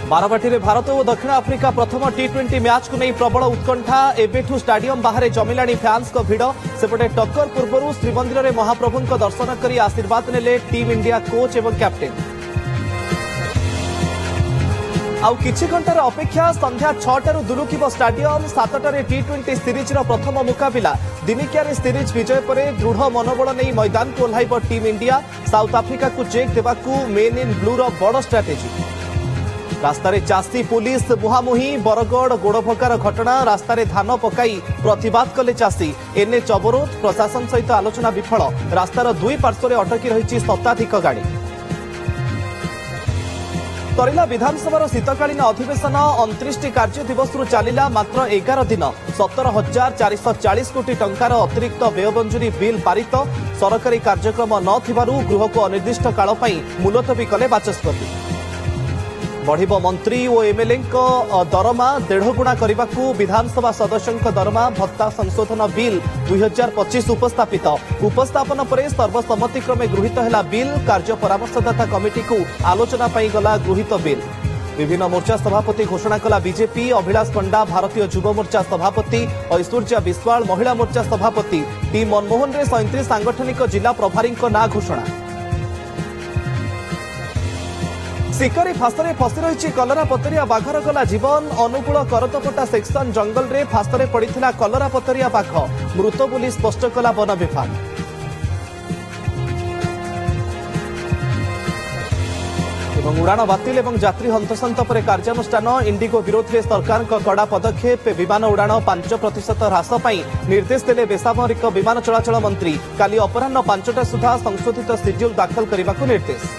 बारवाटी में भारत और दक्षिण आफ्रिका प्रथम टी20 मैच को नहीं प्रबल उत्कंठा एबेठू स्टाडियम बाहर जमिलानी फैंस को भिड़ सेपटे टक्कर पूर्व श्रीमंदिर में महाप्रभु दर्शन कर आशीर्वाद नेले टीम इंडिया कोच एवं कैप्टेन। आउ किछि घंटार अपेक्षा संध्या 6टारू दुलुकिब स्टाडियम 7टारे टी20 सीरीज प्रथम मुकाबिला दिनिकिया सीरीज विजय पर दृढ़ मनोबल नहीं मैदान को ओह्लाइब टीम इंडिया साउथ आफ्रिका को चेक देवाकू मेन इन ब्लूर बड़ स्ट्राटेजी। रास्तार चाषी पुलिस मुहांमुही बरगड़ गोड़भकार घटना रास्तार धान पकाई प्रतिवाद कले चाषी एनएच अवरोध प्रशासन सहित आलोचना विफल रास्तार दुई पार्श्व अटकी रही शताधिक गाड़ी। तरिला विधानसभा शीतकालीन अधिवेशन 29 कार्य दिवस चलिला मात्र 11 दिन 17,440 कोटी टंकार अतिरिक्त व्यय मंजूरी बिल पारित सरकारी कार्यक्रम नथिबारु गृह को अनिर्दिष्ट काल पई मुलतवी कले बाचस्पति। बढ़िब मंत्री और एमएलए दरमा 1.5 गुणा करने विधानसभा सदस्यों दरमा भत्ता संशोधन बिल 2025 उपस्थापन पर सर्वसम्मतिक्रमे गृहीत है बिल कार्य परामर्शदाता कमिटी को आलोचना गला गृहीत बिल। विभिन्न मोर्चा सभापति घोषणा कला बीजेपी अभिलाष पंडा भारतीय युव मोर्चा सभापति ऐश्वर्या विश्वाल महिला मोर्चा सभापति टी मनमोहन रे 37 सांगठनिक जिला प्रभारी ना घोषणा। शिकारी फासरे फसी रही कलरापतरिया बाघर गला जीवन अनुकूल करतपटा सेक्शन जंगल रे फासरे पड़िथिला कलरापतरिया बाघ मृत बोली स्पष्ट कला वन विभाग। उड़ाण बातिल एवं यात्री हंतसंत पर कार्यानुष्ठान इंडिगो विरोध में सरकार कड़ा पदक्षेप विमान उड़ाण 5% ह्रास निर्देश देले बेसामरिक विमान चलाचल मंत्री काली अपराह्न 5टा सुधा संशोधित शेड्यूल दाखल करने को निर्देश।